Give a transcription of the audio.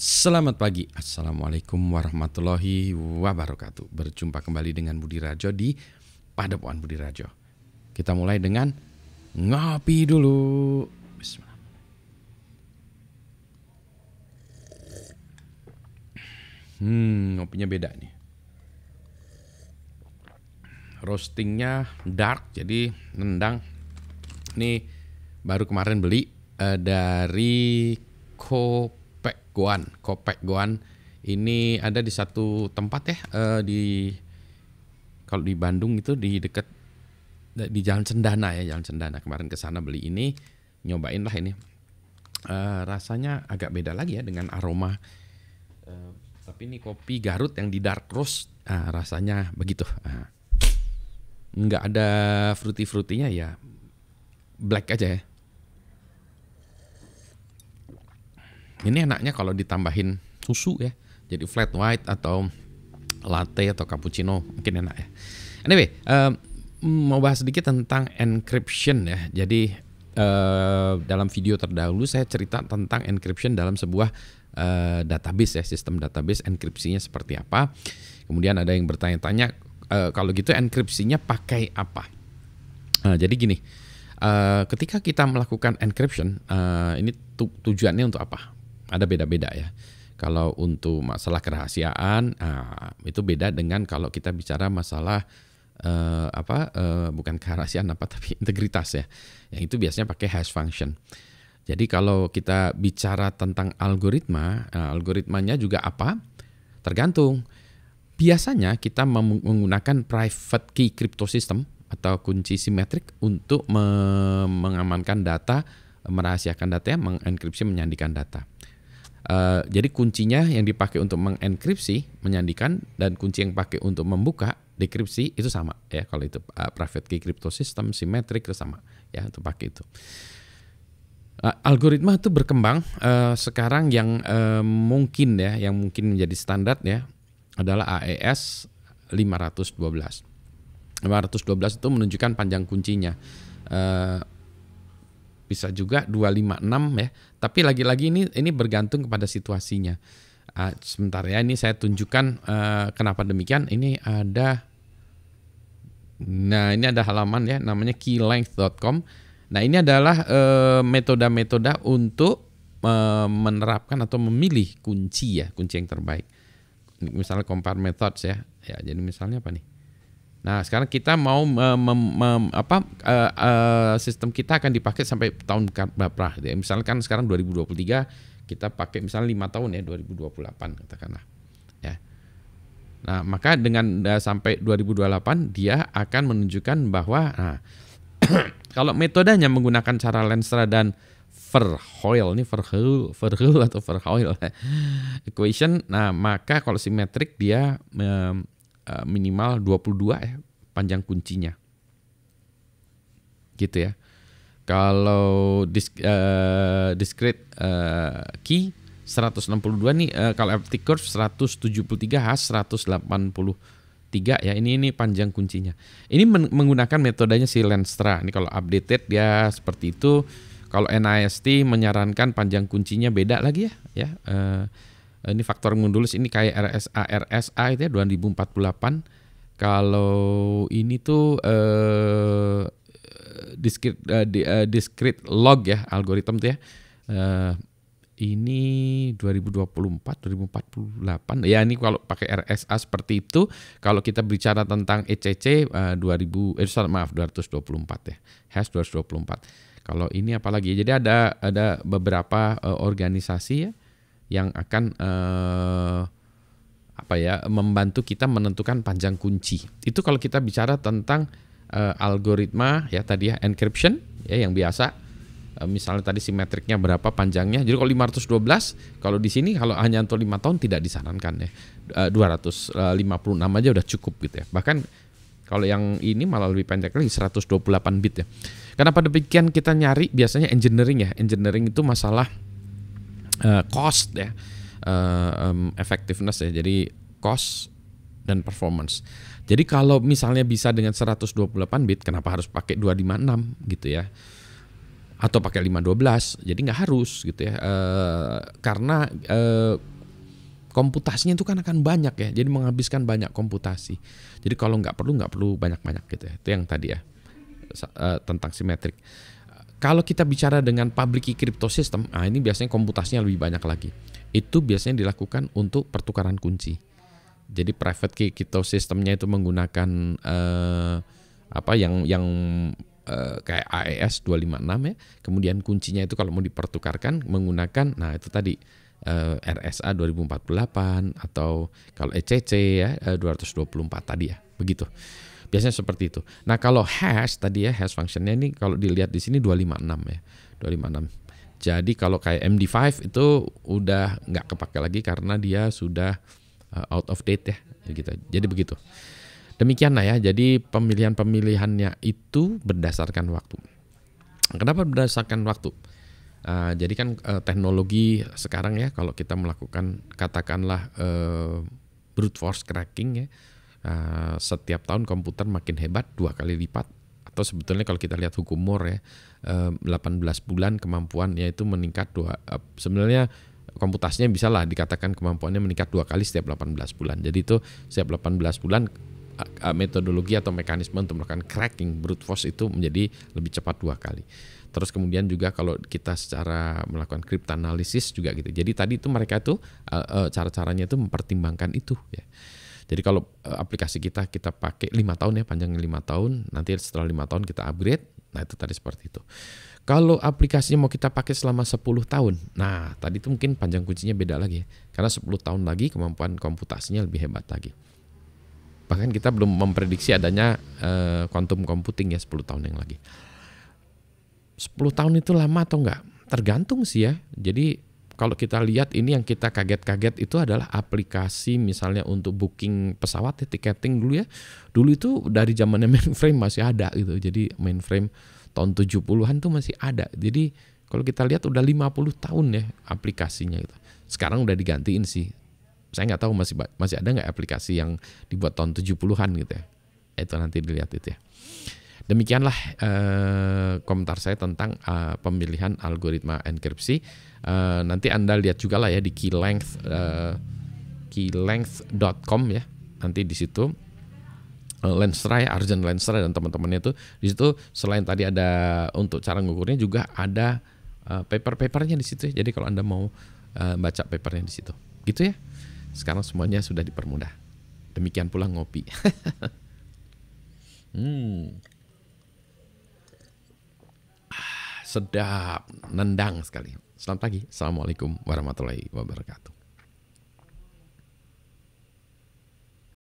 Selamat pagi, Assalamualaikum warahmatullahi wabarakatuh. Berjumpa kembali dengan Budi Rajo di Padepokan Budi Rajo. Kita mulai dengan ngopi dulu. Bismillah. Ngopinya beda nih. Roastingnya dark, jadi nendang. Ini baru kemarin beli dari Kopek Goan. Ini ada di satu tempat ya, kalau di Bandung itu di dekat di Jalan Cendana ya, Jalan Cendana. Kemarin ke sana beli ini, nyobain lah ini. Rasanya agak beda lagi ya dengan aroma. Tapi ini kopi Garut yang di dark roast, rasanya begitu. Nggak ada fruity-fruitynya ya, black aja ya. Ini enaknya kalau ditambahin susu ya, jadi flat white atau latte atau cappuccino mungkin enak ya. Anyway, mau bahas sedikit tentang encryption ya. Jadi dalam video terdahulu saya cerita tentang encryption dalam sebuah database ya, sistem database enkripsinya seperti apa. Kemudian ada yang bertanya-tanya, kalau gitu enkripsinya pakai apa? Jadi gini, ketika kita melakukan encryption, ini tujuannya untuk apa? Ada beda-beda ya. Kalau untuk masalah kerahasiaan, itu beda dengan kalau kita bicara masalah bukan kerahasiaan tapi integritas ya. Yang itu biasanya pakai hash function. Jadi kalau kita bicara tentang algoritma, algoritmanya juga apa? Tergantung. Biasanya kita menggunakan private key crypto system atau kunci simetrik untuk mengamankan data, merahasiakan data, mengenkripsi, menyandingkan data. Jadi kuncinya yang dipakai untuk mengenkripsi, menyandikan, dan kunci yang pakai untuk membuka, dekripsi itu sama ya. Kalau itu private key crypto system, simetrik itu sama ya, untuk pakai itu. Algoritma itu berkembang. Sekarang yang mungkin menjadi standar ya adalah AES 512. 512 itu menunjukkan panjang kuncinya. Bisa juga 256 ya. Tapi lagi-lagi ini bergantung kepada situasinya. Sebentar ya, ini saya tunjukkan kenapa demikian. Ini ada halaman ya, namanya keylength.com. Nah, ini adalah metode-metode untuk menerapkan atau memilih kunci yang terbaik. Misalnya compare methods ya. Ya, jadi misalnya apa nih? Nah, sekarang kita mau sistem kita akan dipakai sampai tahun berapa? Ya, misalkan sekarang 2023 kita pakai misalnya 5 tahun ya, 2028 katakanlah. Ya. Nah, maka dengan sampai 2028 dia akan menunjukkan bahwa kalau metodenya menggunakan cara Lenstra dan Verhoeven atau Verhoeven equation, nah maka kalau simetrik dia minimal 22 ya panjang kuncinya. Gitu ya. Kalau discrete key 162 nih, kalau empty curve 173 hash 183 ya, ini panjang kuncinya. Ini menggunakan metodenya si Lenstra. Ini kalau updated dia seperti itu. Kalau NIST menyarankan panjang kuncinya beda lagi ya. Ini faktor mundulus, ini kayak RSA itu ya 2048. Kalau ini tuh discrete log ya, algoritma tuh ya. Ini 2024 ya, ini kalau pakai RSA seperti itu. Kalau kita bicara tentang ECC 224 ya. Hash 224. Kalau ini apalagi? Jadi ada beberapa organisasi ya yang akan membantu kita menentukan panjang kunci. Itu kalau kita bicara tentang algoritma ya tadi ya, encryption ya yang biasa. Misalnya tadi simetriknya berapa panjangnya. Jadi kalau 512, kalau di sini kalau hanya untuk 5 tahun tidak disarankan ya. 256 aja udah cukup gitu ya. Bahkan kalau yang ini malah lebih pendek lagi, 128 bit ya. Kenapa demikian kita nyari biasanya engineering ya. Engineering itu masalah cost ya, effectiveness ya. Jadi cost dan performance. Jadi kalau misalnya bisa dengan 128 bit, kenapa harus pakai 256 gitu ya? atau pakai 512. Jadi nggak harus gitu ya. Karena komputasinya itu kan akan banyak ya. Jadi menghabiskan banyak komputasi. Jadi kalau nggak perlu banyak-banyak gitu ya. Itu yang tadi ya tentang simetrik. Kalau kita bicara dengan public key crypto system, ini biasanya komputasinya lebih banyak lagi. Itu biasanya dilakukan untuk pertukaran kunci. Jadi private key crypto systemnya itu menggunakan kayak AES 256 ya. Kemudian kuncinya itu kalau mau dipertukarkan menggunakan itu tadi RSA 2048 atau kalau ECC ya 224 tadi ya. Begitu. Biasanya seperti itu. Nah, kalau hash tadi ya, hash functionnya ini kalau dilihat di sini 256 ya. 256. Jadi kalau kayak MD5 itu udah nggak kepake lagi karena dia sudah out of date ya. Gitu. Jadi begitu. Demikian lah ya. Jadi pemilihan-pemilihannya itu berdasarkan waktu. Kenapa berdasarkan waktu? Jadi kan teknologi sekarang ya, kalau kita melakukan katakanlah brute force cracking ya, setiap tahun komputer makin hebat 2 kali lipat, atau sebetulnya kalau kita lihat hukum Moore ya, 18 bulan kemampuannya itu meningkat sebenarnya komputasinya bisa lah dikatakan kemampuannya meningkat 2 kali setiap 18 bulan. Jadi itu setiap 18 bulan metodologi atau mekanisme untuk melakukan cracking brute force itu menjadi lebih cepat 2 kali. Terus kemudian juga kalau kita secara melakukan cryptanalysis juga gitu. Jadi tadi itu mereka tuh cara-caranya itu mempertimbangkan itu ya. Jadi kalau aplikasi kita pakai 5 tahun ya, panjangnya 5 tahun, nanti setelah 5 tahun kita upgrade, nah itu tadi seperti itu. Kalau aplikasinya mau kita pakai selama 10 tahun, nah tadi itu mungkin panjang kuncinya beda lagi ya. Karena 10 tahun lagi kemampuan komputasinya lebih hebat lagi. Bahkan kita belum memprediksi adanya quantum computing ya 10 tahun yang lagi. 10 tahun itu lama atau enggak? Tergantung sih ya. Jadi kalau kita lihat ini yang kita kaget-kaget itu adalah aplikasi misalnya untuk booking pesawat ya, tiketing dulu ya. Dulu itu dari zamannya mainframe masih ada gitu. Jadi mainframe tahun 70-an tuh masih ada. Jadi kalau kita lihat udah 50 tahun ya aplikasinya gitu. Sekarang udah digantiin sih. Saya nggak tahu masih ada nggak aplikasi yang dibuat tahun 70-an gitu ya. Itu nanti dilihat itu ya. Demikianlah komentar saya tentang pemilihan algoritma enkripsi. Nanti Anda lihat juga lah ya di keylength.com ya. Nanti di situ Lenstra ya, Arjen Lenstra dan teman-temannya itu di situ selain tadi ada untuk cara ngukurnya juga ada paper-papernya di situ ya. Jadi kalau Anda mau baca papernya di situ. Gitu ya. Sekarang semuanya sudah dipermudah. Demikian pula ngopi. Sedap, nendang sekali. Selamat pagi. Assalamualaikum warahmatullahi wabarakatuh.